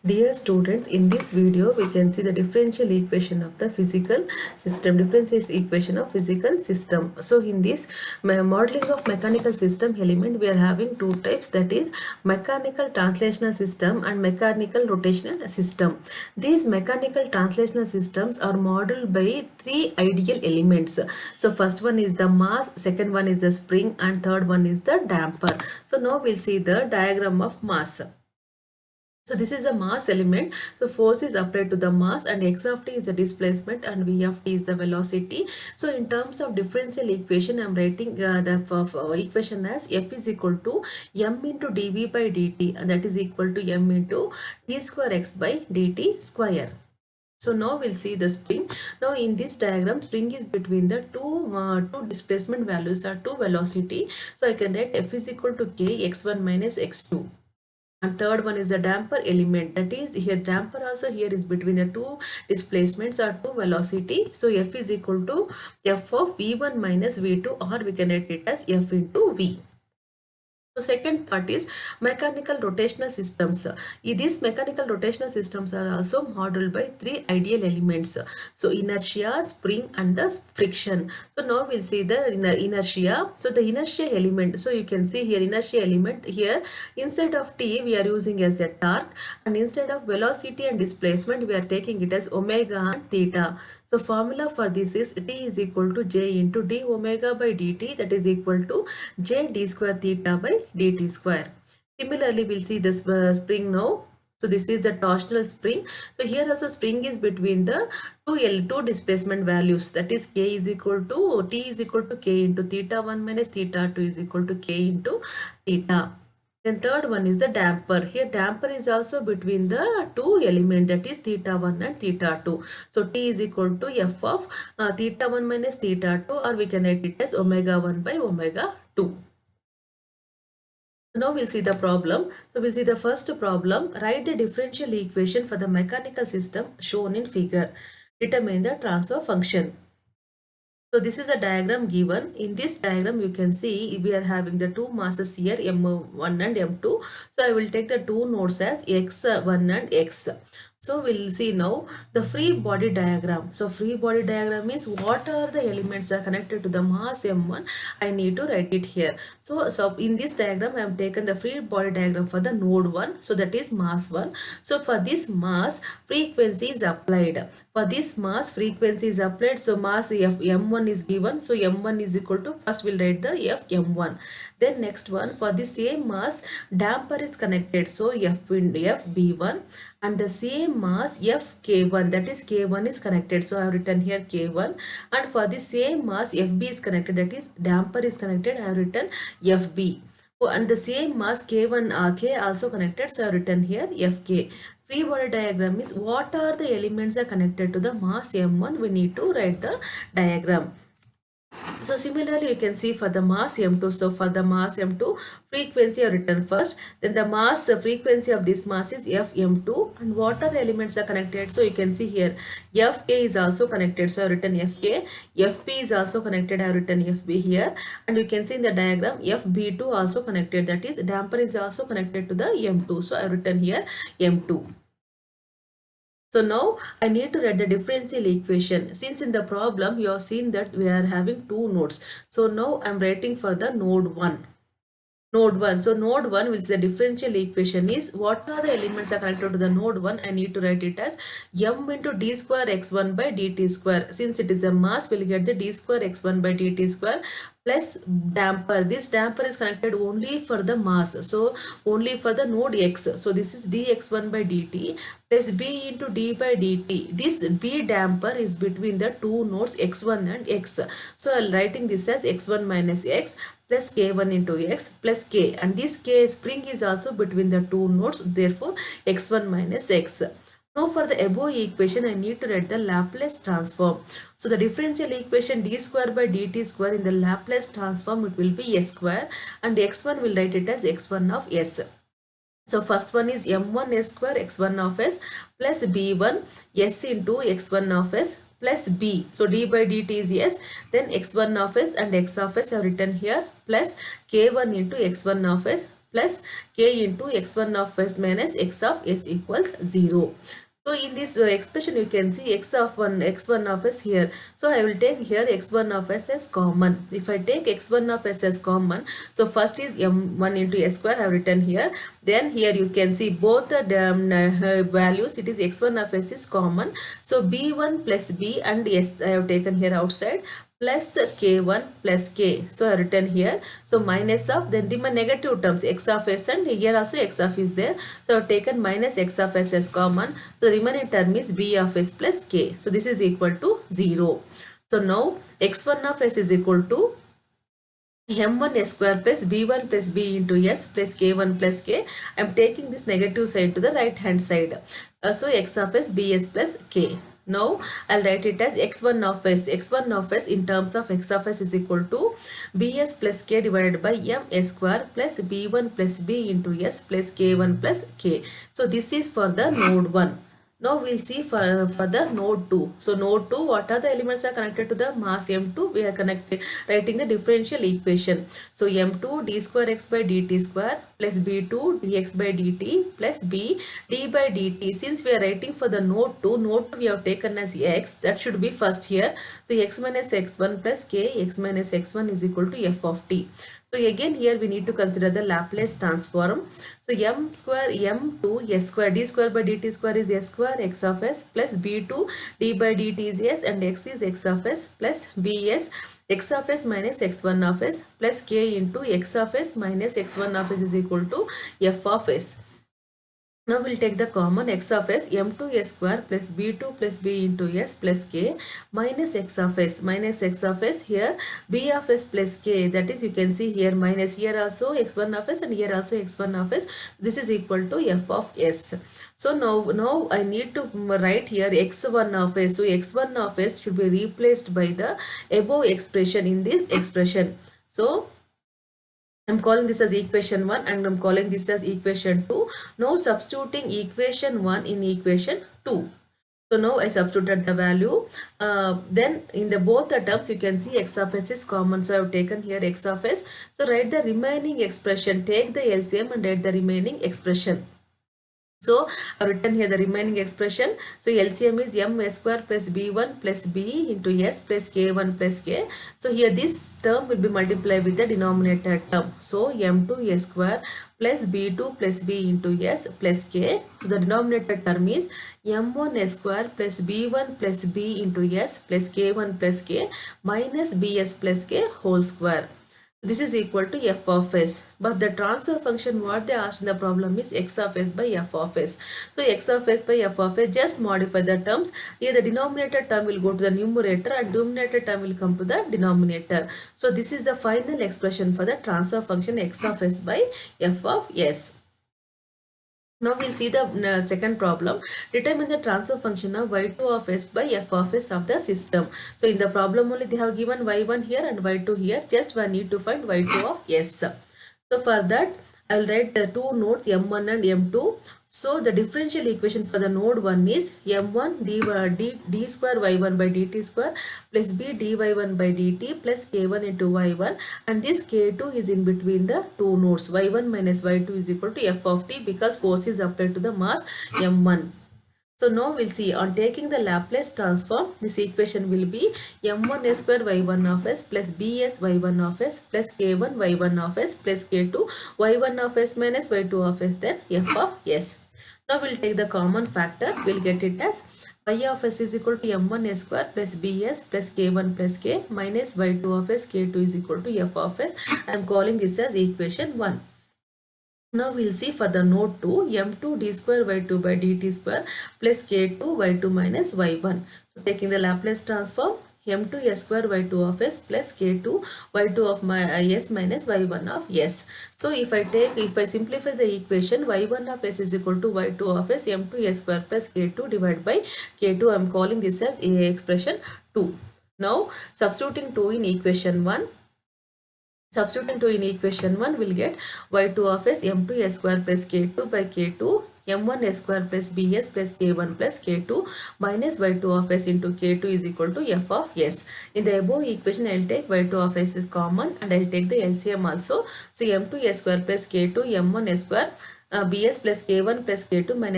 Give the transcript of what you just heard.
Dear students, in this video we can see the differential equation of the physical system, differential equation of physical system. So in this modeling of mechanical system element, we are having two types, that is mechanical translational system and mechanical rotational system. These mechanical translational systems are modeled by three ideal elements. So first one is the mass, second one is the spring, and third one is the damper. So now we'll see the diagram of mass. So this is a mass element. So force is applied to the mass, and x of t is the displacement and v of t is the velocity. So in terms of differential equation, I am writing the equation as f is equal to m into dv by dt, and that is equal to m into t square x by dt square. So now we'll see the spring. Now in this diagram, spring is between the two displacement values or two velocity. So I can write f is equal to k x1 minus x2. And third one is the damper element, that is here damper also here is between the two displacements or two velocity. So f is equal to f of v1 minus v2, or we can write it as f into v. So second part is mechanical rotational systems. These mechanical rotational systems are also modeled by three ideal elements. So inertia, spring, and the friction. So now we'll see the inertia. So the inertia element. So you can see here inertia element here, instead of t we are using as a torque, and instead of velocity and displacement we are taking it as omega and theta. So formula for this is t is equal to j into d omega by dt, that is equal to j d square theta by dt square. Similarly, we'll see this spring now. So this is the torsional spring. So here also spring is between the two displacement values, that is k is equal to t is equal to k into theta 1 minus theta 2 is equal to k into theta. Then third one is the damper. Here damper is also between the two elements, that is theta 1 and theta 2. So t is equal to f of theta 1 minus theta 2, or we can write it as omega 1 by omega 2. Now we'll see the problem. So we'll see the first problem. Write the differential equation for the mechanical system shown in figure. Determine the transfer function. So this is a diagram given. In this diagram you can see we are having the two masses here, m1 and m2. So I will take the two nodes as x1 and x. So we'll see now the free body diagram. So free body diagram is what are the elements are connected to the mass m1. I need to write it here. So in this diagram I have taken the free body diagram for the node 1. So that is mass 1. So for this mass, frequency is applied. For this mass, frequency is applied. So mass m1 is given. So m1 is equal to, first we'll write the f m1. Then next one, for the same mass, damper is connected. So f b1, and the same mass fk1, that is k1 is connected. So I have written here k1, and for the same mass fb is connected, that is damper is connected. I have written fb. Oh, and the same mass k1 k also connected. So I have written here fk. Free body diagram is what are the elements are connected to the mass m1. We need to write the diagram. So similarly, you can see for the mass m2. So for the mass m2, frequency are written first. Then the mass frequency of this mass is fm2. And what are the elements are connected? So you can see here fk is also connected. So I have written fk. fp is also connected. I have written fb here. And you can see in the diagram fb2 also connected. That is damper is also connected to the m2. So I have written here m2. So now I need to write the differential equation. Since in the problem you have seen that we are having two nodes. So now I am writing for the node 1. Node 1. So node 1, which the differential equation is what are the elements are connected to the node 1. I need to write it as m into d square x1 by dt square. Since it is a mass, we'll get the d square x1 by dt square plus damper. This damper is connected only for the mass. So only for the node x. So this is dx1 by dt plus b into d by dt. This b damper is between the two nodes x1 and x. So I'll writing this as x1 minus x plus k1 into x plus k, and this k spring is also between the two nodes, therefore x1 minus x. Now for the above equation I need to write the Laplace transform. So the differential equation d square by dt square, in the Laplace transform it will be s square, and x1 will write it as x1 of s. So first one is m1 s square x1 of s plus b1 s into x1 of s plus b. So d by dt is s, then x1 of s and x of s I have written here plus k1 into x1 of s plus k into x1 of s minus x of s equals 0. So in this expression you can see x1 of s here. So I will take here x1 of s as common. If I take x1 of s as common, so first is m1 into s square I have written here. Then here you can see both the values, it is x1 of s is common. So b1 plus b and s I have taken here outside, plus k1 plus k. So I have written here. So minus of, then the negative terms x of s, and here also x of is there. So I have taken minus x of s as common. So the remaining term is b of s plus k. So this is equal to 0. So now x1 of s is equal to m1 s square plus b1 plus b into s plus k1 plus k. I am taking this negative side to the right hand side. So x of s bs plus k. Now I'll write it as x1 of s. x1 of s in terms of x of s is equal to bs plus k divided by m s square plus b1 plus b into s plus k1 plus k. So this is for the node 1. Now we'll see for the node 2. So node 2, what are the elements are connected to the mass m2? We are writing the differential equation. So m2 d square x by dt square plus b2 dx by dt plus b d by dt. Since we are writing for the node 2 we have taken as x, that should be first here. So x minus x1 plus k, x minus x1 is equal to f of t. So again here we need to consider the Laplace transform. So m square m2 s square d square by dt square is s square x of s plus b2 d by dt is s and x is x of s plus bs x of s minus x1 of s plus k into x of s minus x1 of s is equal to f of s. Now we'll take the common x of s m2 s square plus b2 plus b into s plus k minus x of s here b of s plus k, that is you can see here minus, here also x1 of s and here also x1 of s. This is equal to f of s. So now I need to write here x1 of s. So x1 of s should be replaced by the above expression in this expression. So I'm calling this as equation 1 and I'm calling this as equation 2. Now substituting equation 1 in equation 2. So now I substituted the value. Then in the both the terms you can see x of s is common. So I have taken here x of s. So write the remaining expression. Take the LCM and write the remaining expression. So I've written here the remaining expression. So LCM is m s square plus b1 plus b into s plus k1 plus k. So here this term will be multiplied with the denominator term. So m2 s square plus b2 plus b into s plus k. So the denominator term is m1 s square plus b1 plus b into s plus k1 plus k minus bs plus k whole square. This is equal to f of s, but the transfer function what they asked in the problem is x of s by f of s. So x of s by f of s, just modify the terms. Here the denominator term will go to the numerator and numerator term will come to the denominator. So this is the final expression for the transfer function x of s by f of s. Now we'll see the second problem. Determine the transfer function of y2 of s by f of s of the system. So in the problem only they have given y1 here and y2 here. Just we need to find y2 of s. So for that I will write the two nodes m1 and m2. So the differential equation for the node 1 is m1 d square y1 by dt square plus b dy1 by dt plus k1 into y1, and this k2 is in between the two nodes. y1 minus y2 is equal to f of t because force is applied to the mass m1. So now we'll see, on taking the Laplace transform, this equation will be m1 s square y1 of s plus bs y1 of s plus k1 y1 of s plus k2 y1 of s minus y2 of s, then f of s. Now we'll take the common factor. We'll get it as y of s is equal to m1 s square plus bs plus k1 plus k minus y2 of s, k2 is equal to f of s. I am calling this as equation 1. Now we'll see for the node 2, m2 d square y2 by dt square plus k2 y2 minus y1. So taking the Laplace transform, m2 s square y2 of s plus k2 y2 of my s minus y1 of s. So if I simplify the equation, y1 of s is equal to y2 of s m2 s square plus k2 divided by k2. I am calling this as a expression 2. Now substituting 2 in equation 1. Substituting 2 in equation 1 will get y2 of s m2 s square plus k2 by k2 m1 s square plus bs plus k1 plus k2 minus y2 of s into k2 is equal to f of s. In the above equation, I'll take y2 of s is common and I'll take the LCM also. So m2 s square plus k2 m1 s square bs plus k1 plus k2 minus